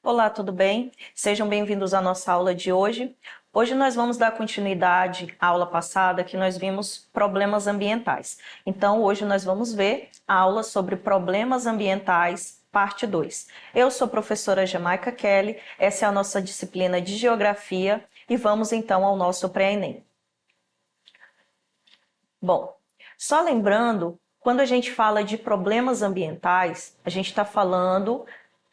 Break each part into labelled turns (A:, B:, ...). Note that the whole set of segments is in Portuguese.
A: Olá, tudo bem? Sejam bem-vindos à nossa aula de hoje. Hoje nós vamos dar continuidade à aula passada que nós vimos problemas ambientais. Então, hoje nós vamos ver a aula sobre problemas ambientais, parte 2. Eu sou a professora Jamaica Kelly, essa é a nossa disciplina de Geografia e vamos então ao nosso pré-ENEM. Bom, só lembrando, quando a gente fala de problemas ambientais, a gente está falando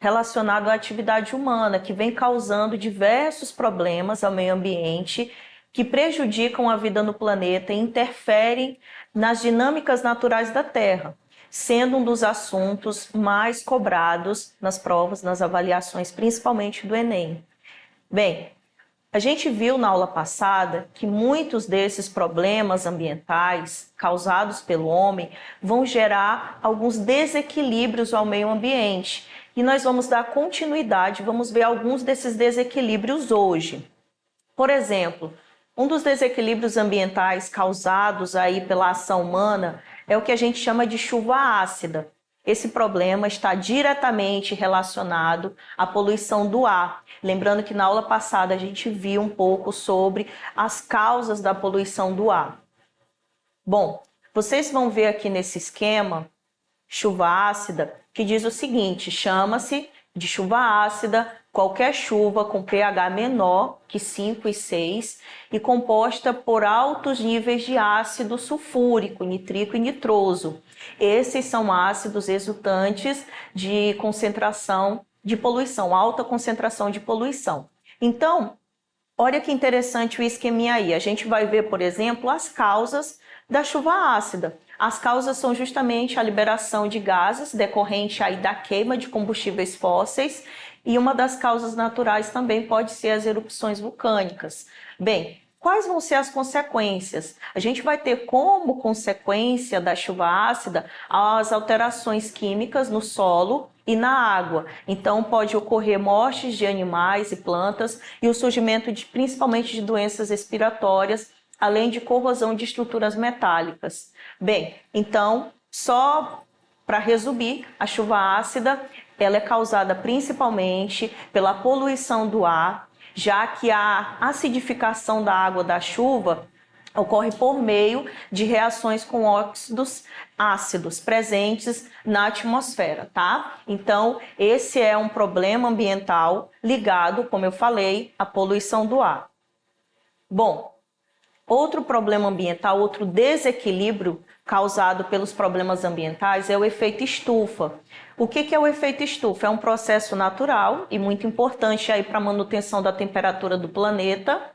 A: relacionado à atividade humana, que vem causando diversos problemas ao meio ambiente, que prejudicam a vida no planeta e interferem nas dinâmicas naturais da Terra, sendo um dos assuntos mais cobrados nas provas, nas avaliações, principalmente do Enem. Bem, a gente viu na aula passada que muitos desses problemas ambientais causados pelo homem vão gerar alguns desequilíbrios ao meio ambiente. E nós vamos dar continuidade, vamos ver alguns desses desequilíbrios hoje. Por exemplo, um dos desequilíbrios ambientais causados aí pela ação humana é o que a gente chama de chuva ácida. Esse problema está diretamente relacionado à poluição do ar. Lembrando que na aula passada a gente viu um pouco sobre as causas da poluição do ar. Bom, vocês vão ver aqui nesse esquema, chuva ácida, que diz o seguinte: chama-se de chuva ácida qualquer chuva com pH menor que 5 e 6 e composta por altos níveis de ácido sulfúrico, nitrico e nitroso. Esses são ácidos resultantes de concentração de poluição, alta concentração de poluição. Então, olha que interessante o esqueminha aí. A gente vai ver, por exemplo, as causas da chuva ácida. As causas são justamente a liberação de gases decorrente aí da queima de combustíveis fósseis e uma das causas naturais também pode ser as erupções vulcânicas. Bem, quais vão ser as consequências? A gente vai ter como consequência da chuva ácida as alterações químicas no solo e na água. Então pode ocorrer mortes de animais e plantas e o surgimento principalmente de doenças respiratórias, além de corrosão de estruturas metálicas. Bem, então, só para resumir, a chuva ácida ela é causada principalmente pela poluição do ar, já que a acidificação da água da chuva ocorre por meio de reações com óxidos ácidos presentes na atmosfera, tá? Então, esse é um problema ambiental ligado, como eu falei, à poluição do ar. Bom, outro problema ambiental, outro desequilíbrio causado pelos problemas ambientais é o efeito estufa. O que é o efeito estufa? É um processo natural e muito importante aí para a manutenção da temperatura do planeta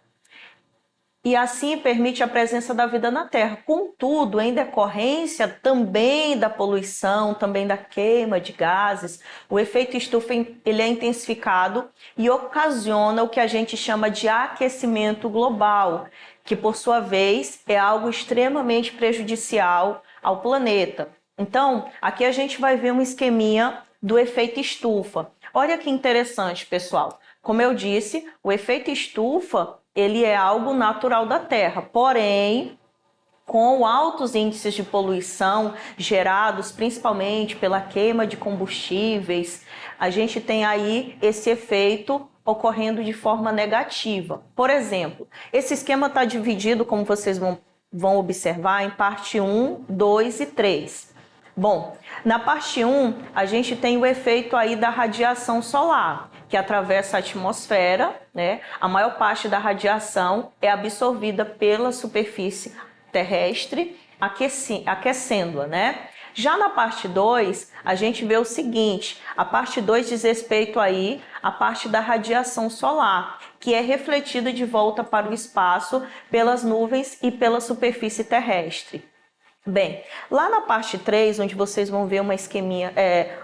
A: e assim permite a presença da vida na Terra. Contudo, em decorrência também da poluição, também da queima de gases, o efeito estufa ele é intensificado e ocasiona o que a gente chama de aquecimento global, que por sua vez é algo extremamente prejudicial ao planeta. Então, aqui a gente vai ver um esqueminha do efeito estufa. Olha que interessante, pessoal. Como eu disse, o efeito estufa ele é algo natural da Terra, porém, com altos índices de poluição gerados principalmente pela queima de combustíveis, a gente tem aí esse efeito ocorrendo de forma negativa. Por exemplo, esse esquema está dividido, como vocês vão observar, em parte 1, 2 e 3. Bom, na parte 1, a gente tem o efeito aí da radiação solar, que atravessa a atmosfera, né? A maior parte da radiação é absorvida pela superfície terrestre, aquecendo-a, né? Já na parte 2, a gente vê o seguinte, a parte 2 diz respeito aí à parte da radiação solar, que é refletida de volta para o espaço pelas nuvens e pela superfície terrestre. Bem, lá na parte 3, onde vocês vão ver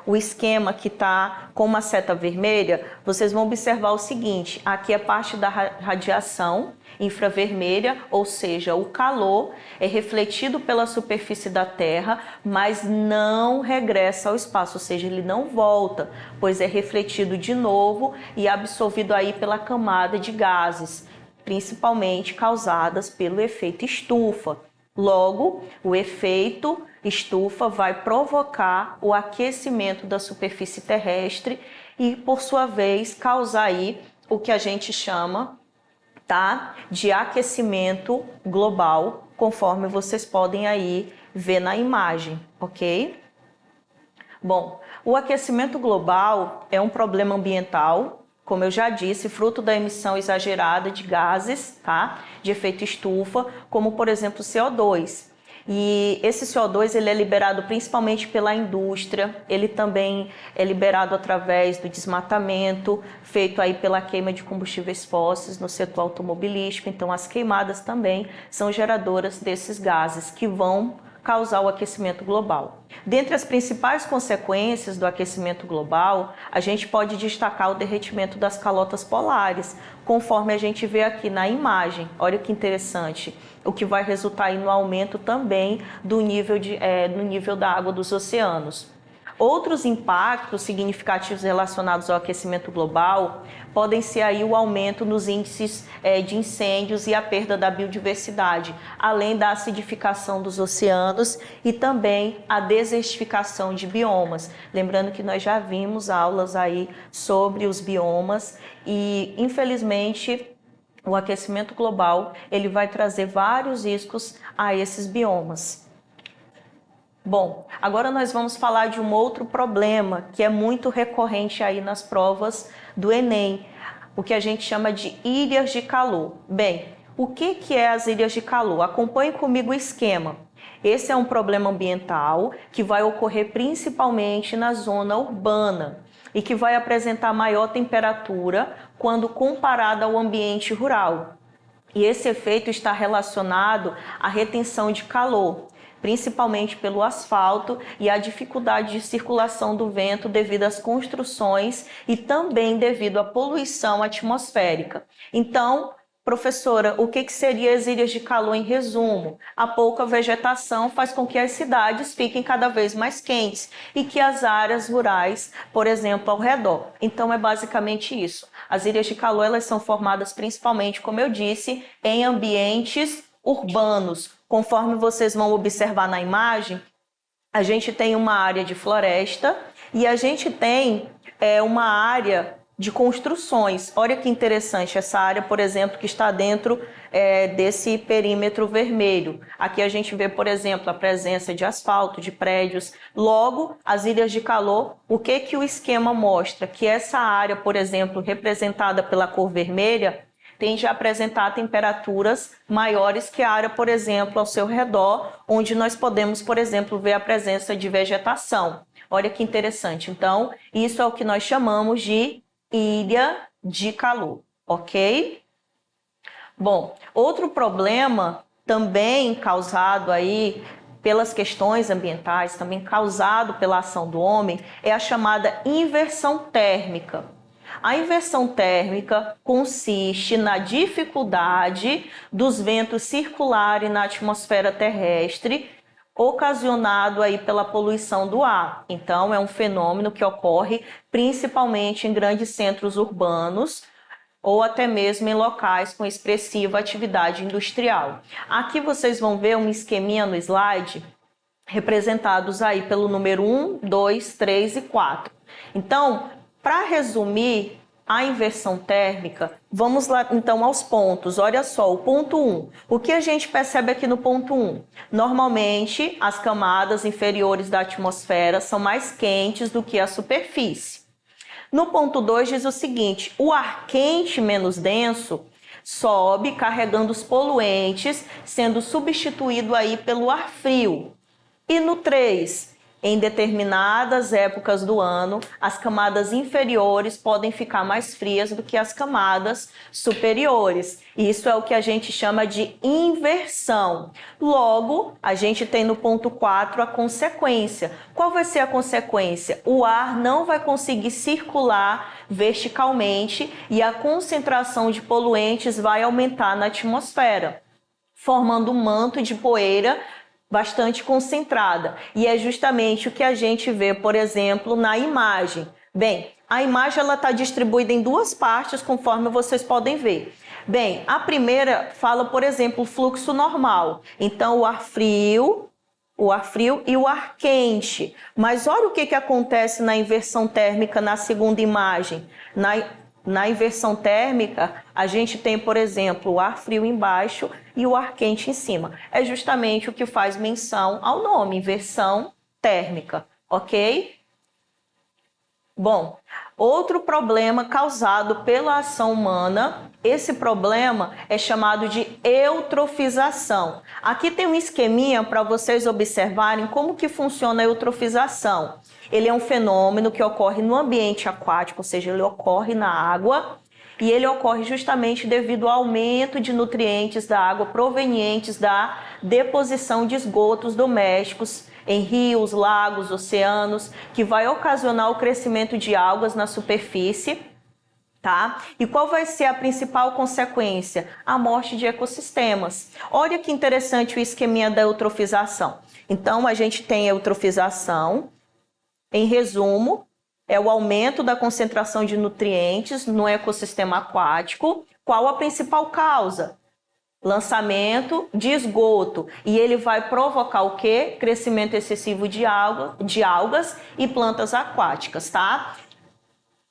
A: o esquema que está com uma seta vermelha, vocês vão observar o seguinte, aqui é parte da radiação infravermelha, ou seja, o calor é refletido pela superfície da Terra, mas não regressa ao espaço, ou seja, ele não volta, pois é refletido de novo e absorvido aí pela camada de gases, principalmente causadas pelo efeito estufa. Logo, o efeito estufa vai provocar o aquecimento da superfície terrestre e, por sua vez, causar aí o que a gente chama, tá, de aquecimento global, conforme vocês podem aí ver na imagem, ok? Bom, o aquecimento global é um problema ambiental, como eu já disse, fruto da emissão exagerada de gases, tá, de efeito estufa, como por exemplo o CO2. E esse CO2 ele é liberado principalmente pela indústria, ele também é liberado através do desmatamento, feito aí pela queima de combustíveis fósseis no setor automobilístico. Então as queimadas também são geradoras desses gases que vão causar o aquecimento global. Dentre as principais consequências do aquecimento global, a gente pode destacar o derretimento das calotas polares, conforme a gente vê aqui na imagem. Olha que interessante, o que vai resultar aí no aumento também do nível da água dos oceanos. Outros impactos significativos relacionados ao aquecimento global podem ser aí o aumento nos índices de incêndios e a perda da biodiversidade, além da acidificação dos oceanos e também a desertificação de biomas. Lembrando que nós já vimos aulas aí sobre os biomas e, infelizmente, o aquecimento global ele vai trazer vários riscos a esses biomas. Bom, agora nós vamos falar de um outro problema que é muito recorrente aí nas provas do Enem, o que a gente chama de ilhas de calor. Bem, o que é as ilhas de calor? Acompanhe comigo o esquema. Esse é um problema ambiental que vai ocorrer principalmente na zona urbana e que vai apresentar maior temperatura quando comparada ao ambiente rural. E esse efeito está relacionado à retenção de calor, principalmente pelo asfalto e a dificuldade de circulação do vento devido às construções e também devido à poluição atmosférica. Então, professora, o que seriam as ilhas de calor em resumo? A pouca vegetação faz com que as cidades fiquem cada vez mais quentes e que as áreas rurais, por exemplo, ao redor. Então é basicamente isso. As ilhas de calor elas são formadas principalmente, como eu disse, em ambientes urbanos. Conforme vocês vão observar na imagem, a gente tem uma área de floresta e a gente tem uma área de construções. Olha que interessante essa área, por exemplo, que está dentro desse perímetro vermelho. Aqui a gente vê, por exemplo, a presença de asfalto, de prédios. Logo, as ilhas de calor, o que o esquema mostra? Que essa área, por exemplo, representada pela cor vermelha, tende a apresentar temperaturas maiores que a área, por exemplo, ao seu redor, onde nós podemos, por exemplo, ver a presença de vegetação. Olha que interessante. Então, isso é o que nós chamamos de ilha de calor, ok? Bom, outro problema também causado aí pelas questões ambientais, também causado pela ação do homem, é a chamada inversão térmica. A inversão térmica consiste na dificuldade dos ventos circularem na atmosfera terrestre, ocasionado aí pela poluição do ar. Então, é um fenômeno que ocorre principalmente em grandes centros urbanos ou até mesmo em locais com expressiva atividade industrial. Aqui vocês vão ver um esqueminha no slide, representados aí pelo número 1, 2, 3 e 4. Então, para resumir a inversão térmica, vamos lá então aos pontos. Olha só, o ponto 1. O que a gente percebe aqui no ponto 1? Normalmente, as camadas inferiores da atmosfera são mais quentes do que a superfície. No ponto 2 diz o seguinte: o ar quente menos denso sobe carregando os poluentes, sendo substituído aí pelo ar frio. E no 3, em determinadas épocas do ano, as camadas inferiores podem ficar mais frias do que as camadas superiores. Isso é o que a gente chama de inversão. Logo, a gente tem no ponto 4 a consequência. Qual vai ser a consequência? O ar não vai conseguir circular verticalmente e a concentração de poluentes vai aumentar na atmosfera, formando um manto de poeira bastante concentrada. E é justamente o que a gente vê, por exemplo, na imagem. Bem, a imagem está distribuída em duas partes, conforme vocês podem ver. Bem, a primeira fala, por exemplo, o fluxo normal. Então, o ar frio o ar frio e o ar quente. Mas olha o que acontece na inversão térmica na segunda imagem. Na inversão térmica, a gente tem, por exemplo, o ar frio embaixo e o ar quente em cima. É justamente o que faz menção ao nome, inversão térmica, ok? Bom, outro problema causado pela ação humana, esse problema é chamado de eutrofização. Aqui tem um esqueminha para vocês observarem como que funciona a eutrofização. Ele é um fenômeno que ocorre no ambiente aquático, ou seja, ele ocorre na água, e ele ocorre justamente devido ao aumento de nutrientes da água provenientes da deposição de esgotos domésticos em rios, lagos, oceanos, que vai ocasionar o crescimento de algas na superfície, tá? E qual vai ser a principal consequência? A morte de ecossistemas. Olha que interessante o esqueminha da eutrofização. Então, a gente tem a eutrofização, em resumo, é o aumento da concentração de nutrientes no ecossistema aquático. Qual a principal causa? Lançamento de esgoto, e ele vai provocar o quê? Crescimento excessivo de algas e plantas aquáticas, tá?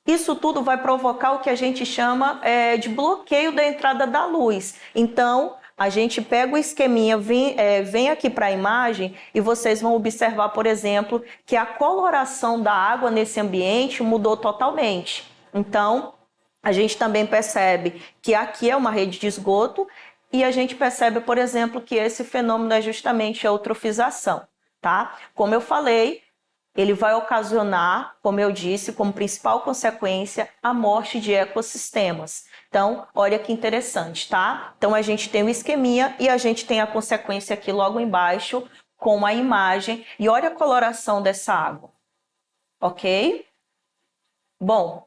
A: Isso tudo vai provocar o que a gente chama de bloqueio da entrada da luz. Então, a gente pega o esqueminha, vem aqui para a imagem e vocês vão observar, por exemplo, que a coloração da água nesse ambiente mudou totalmente. Então, a gente também percebe que aqui é uma rede de esgoto. E a gente percebe, por exemplo, que esse fenômeno é justamente a eutrofização, tá? Como eu falei, ele vai ocasionar, como eu disse, como principal consequência, a morte de ecossistemas. Então, olha que interessante, tá? Então, a gente tem o isquemia e a gente tem a consequência aqui logo embaixo com a imagem. E olha a coloração dessa água, ok? Bom,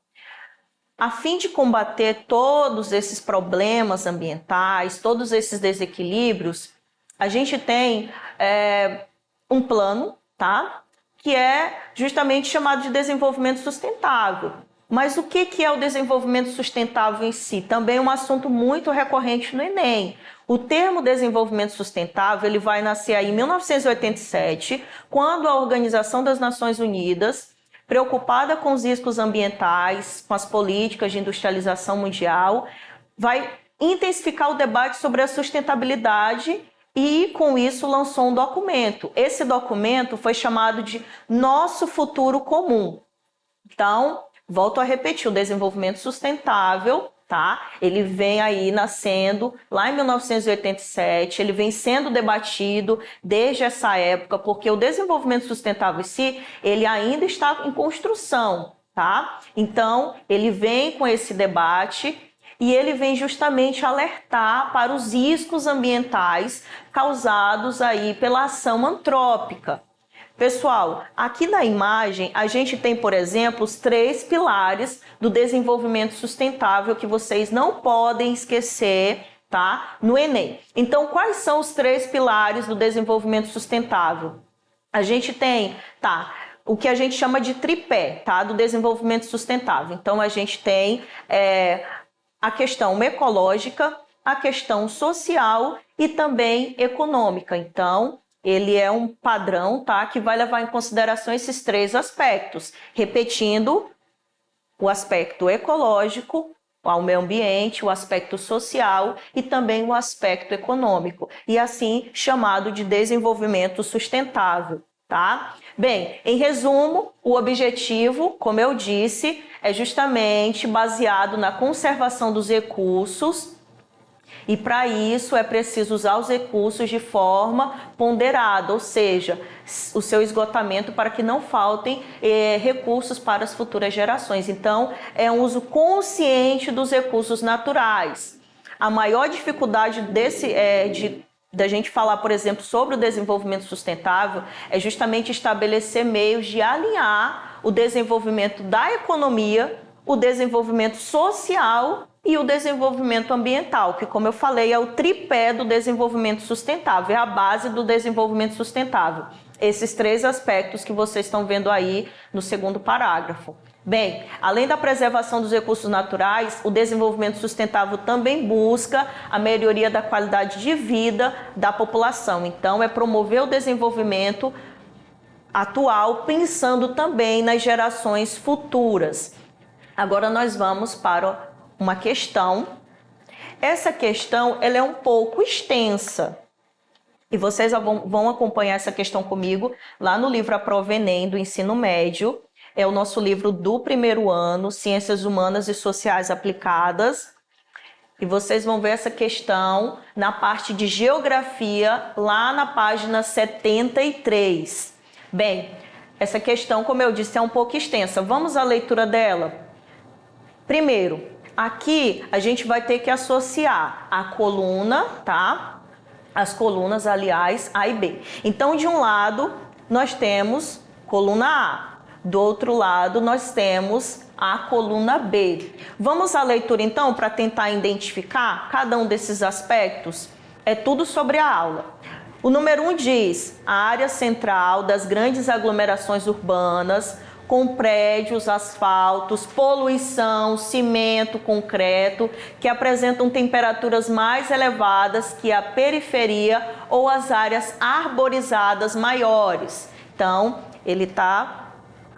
A: a fim de combater todos esses problemas ambientais, todos esses desequilíbrios, a gente tem um plano, tá? Que é justamente chamado de desenvolvimento sustentável. Mas o que é o desenvolvimento sustentável em si? Também é um assunto muito recorrente no Enem. O termo desenvolvimento sustentável ele vai nascer aí em 1987, quando a Organização das Nações Unidas, preocupada com os riscos ambientais, com as políticas de industrialização mundial, vai intensificar o debate sobre a sustentabilidade e, com isso, lançou um documento. Esse documento foi chamado de Nosso Futuro Comum. Então, volto a repetir, o desenvolvimento sustentável, tá? Ele vem aí nascendo lá em 1987, ele vem sendo debatido desde essa época, porque o desenvolvimento sustentável em si, ele ainda está em construção, tá? Então, ele vem com esse debate e ele vem justamente alertar para os riscos ambientais causados aí pela ação antrópica. Pessoal, aqui na imagem a gente tem, por exemplo, os 3 pilares do desenvolvimento sustentável que vocês não podem esquecer, tá? No Enem. Então, quais são os 3 pilares do desenvolvimento sustentável? A gente tem, tá? O que a gente chama de tripé, tá? Do desenvolvimento sustentável. Então, a gente tem a questão ecológica, a questão social e também econômica. Então, ele é um padrão, tá, que vai levar em consideração esses 3 aspectos, repetindo o aspecto ecológico, ao meio ambiente, o aspecto social e também o aspecto econômico, e assim chamado de desenvolvimento sustentável, tá? Bem, em resumo, o objetivo, como eu disse, é justamente baseado na conservação dos recursos. E para isso é preciso usar os recursos de forma ponderada, ou seja, o seu esgotamento para que não faltem recursos para as futuras gerações. Então, é um uso consciente dos recursos naturais. A maior dificuldade da gente falar, por exemplo, sobre o desenvolvimento sustentável é justamente estabelecer meios de alinhar o desenvolvimento da economia, o desenvolvimento social e o desenvolvimento ambiental, que, como eu falei, é o tripé do desenvolvimento sustentável, é a base do desenvolvimento sustentável. Esses 3 aspectos que vocês estão vendo aí no segundo parágrafo. Bem, além da preservação dos recursos naturais, o desenvolvimento sustentável também busca a melhoria da qualidade de vida da população. Então, é promover o desenvolvimento atual, pensando também nas gerações futuras. Agora nós vamos para uma questão. Essa questão ela é um pouco extensa. E vocês vão acompanhar essa questão comigo lá no livro A Prova Enem do ensino médio. É o nosso livro do primeiro ano, Ciências Humanas e Sociais Aplicadas. E vocês vão ver essa questão na parte de geografia, lá na página 73. Bem, essa questão, como eu disse, é um pouco extensa. Vamos à leitura dela? Primeiro, aqui a gente vai ter que associar a coluna, tá? As colunas, aliás, A e B. Então, de um lado, nós temos coluna A. Do outro lado, nós temos a coluna B. Vamos à leitura, então, para tentar identificar cada um desses aspectos? É tudo sobre a aula. O número 1 diz: a área central das grandes aglomerações urbanas, com prédios, asfaltos, poluição, cimento, concreto, que apresentam temperaturas mais elevadas que a periferia ou as áreas arborizadas maiores. Então, ele está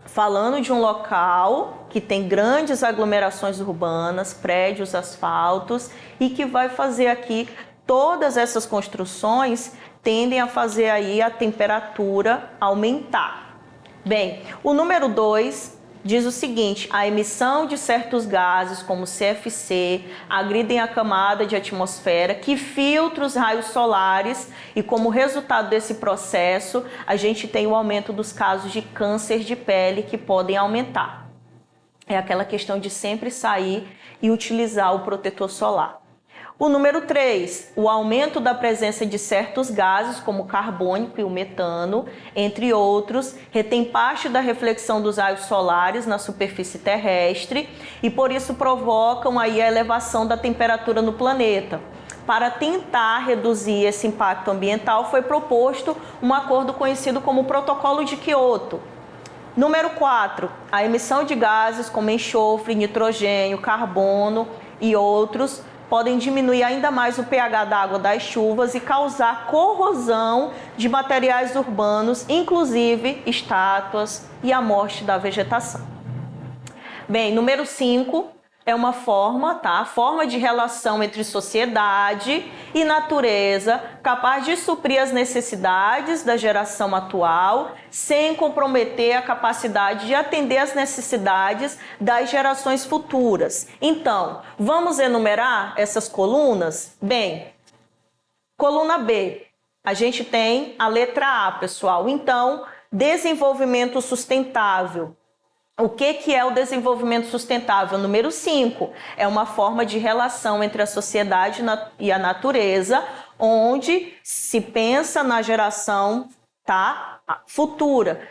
A: falando de um local que tem grandes aglomerações urbanas, prédios, asfaltos, e que vai fazer aqui, todas essas construções tendem a fazer aí a temperatura aumentar. Bem, o número 2 diz o seguinte: a emissão de certos gases, como CFC, agridem a camada de atmosfera que filtra os raios solares e, como resultado desse processo, a gente tem o aumento dos casos de câncer de pele que podem aumentar. É aquela questão de sempre sair e utilizar o protetor solar. O número 3, o aumento da presença de certos gases, como o carbônico e o metano, entre outros, retém parte da reflexão dos raios solares na superfície terrestre e por isso provocam aí a elevação da temperatura no planeta. Para tentar reduzir esse impacto ambiental, foi proposto um acordo conhecido como Protocolo de Quioto. Número 4, a emissão de gases como enxofre, nitrogênio, carbono e outros podem diminuir ainda mais o pH da água das chuvas e causar corrosão de materiais urbanos, inclusive estátuas, e a morte da vegetação. Bem, número 5 é uma forma, tá? Forma de relação entre sociedade e natureza, capaz de suprir as necessidades da geração atual, sem comprometer a capacidade de atender às necessidades das gerações futuras. Então, vamos enumerar essas colunas? Bem, coluna B, a gente tem a letra A, pessoal. Então, desenvolvimento sustentável. O que é o desenvolvimento sustentável? Número 5, é uma forma de relação entre a sociedade e a natureza, onde se pensa na geração, tá, futura,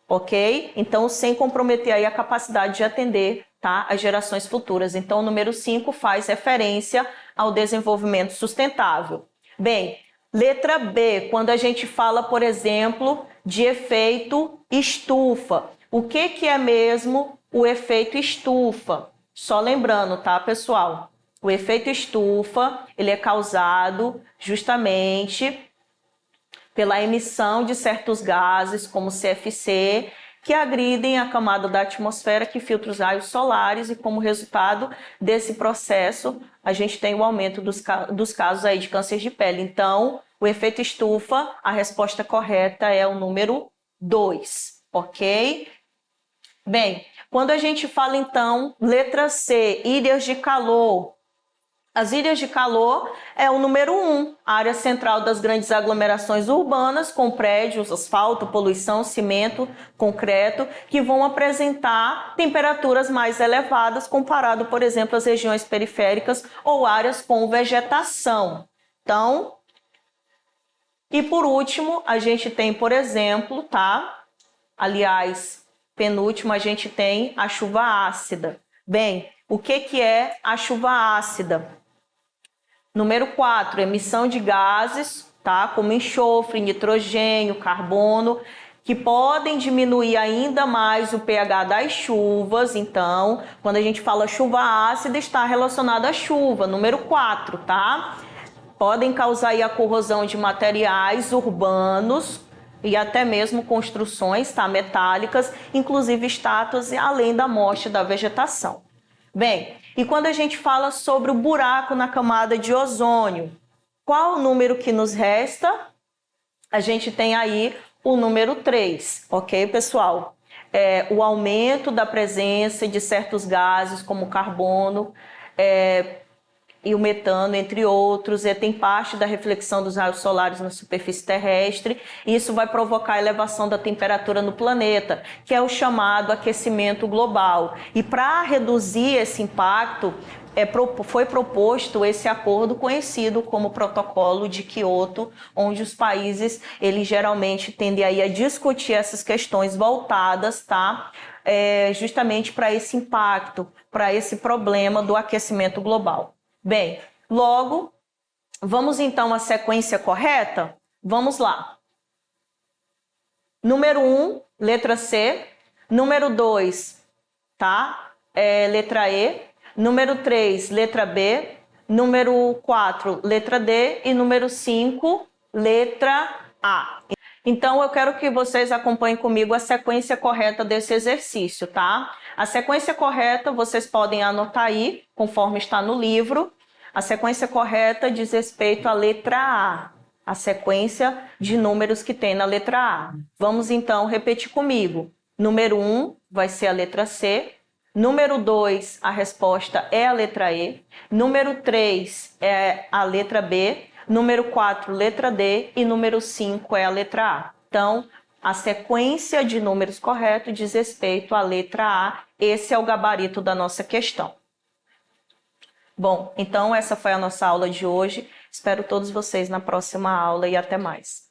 A: ok? Então, sem comprometer aí a capacidade de atender, tá, as gerações futuras. Então, o número 5 faz referência ao desenvolvimento sustentável. Bem, letra B, quando a gente fala, por exemplo, de efeito estufa. O que é mesmo o efeito estufa? Só lembrando, tá, pessoal? O efeito estufa, ele é causado justamente pela emissão de certos gases, como CFC, que agridem a camada da atmosfera que filtra os raios solares e, como resultado desse processo, a gente tem o aumento dos casos aí de câncer de pele. Então, o efeito estufa, a resposta correta é o número 2, ok? Bem, quando a gente fala então, letra C, ilhas de calor. As ilhas de calor é o número 1, a área central das grandes aglomerações urbanas, com prédios, asfalto, poluição, cimento, concreto, que vão apresentar temperaturas mais elevadas comparado, por exemplo, às regiões periféricas ou áreas com vegetação. Então, e por último, a gente tem, por exemplo, tá? Aliás, penúltimo, a gente tem a chuva ácida. Bem, o que é a chuva ácida? Número 4, emissão de gases, tá? Como enxofre, nitrogênio, carbono, que podem diminuir ainda mais o pH das chuvas. Então, quando a gente fala chuva ácida, está relacionado à chuva, número 4, tá? Podem causar aí a corrosão de materiais urbanos e até mesmo construções, tá, metálicas, inclusive estátuas, além da morte da vegetação. Bem, e quando a gente fala sobre o buraco na camada de ozônio, qual o número que nos resta? A gente tem aí o número 3, ok, pessoal? O aumento da presença de certos gases, como o carbono, e o metano, entre outros, tem parte da reflexão dos raios solares na superfície terrestre, e isso vai provocar a elevação da temperatura no planeta, que é o chamado aquecimento global. E para reduzir esse impacto, foi proposto esse acordo conhecido como Protocolo de Quioto, onde os países eles geralmente tendem aí a discutir essas questões voltadas, tá? Justamente para esse impacto, para esse problema do aquecimento global. Bem, logo, vamos então à sequência correta? Vamos lá. Número 1, letra C. Número 2, tá? Letra E. Número 3, letra B. Número 4, letra D. E número 5, letra A. Então, eu quero que vocês acompanhem comigo a sequência correta desse exercício, tá? A sequência correta vocês podem anotar aí, conforme está no livro. A sequência correta diz respeito à letra A sequência de números que tem na letra A. Vamos então repetir comigo. Número 1 vai ser a letra C. Número 2, a resposta é a letra E. Número 3 é a letra B. Número 4, letra D. E número 5 é a letra A. Então, a sequência de números corretos diz respeito à letra A. Esse é o gabarito da nossa questão. Bom, então essa foi a nossa aula de hoje. Espero todos vocês na próxima aula e até mais.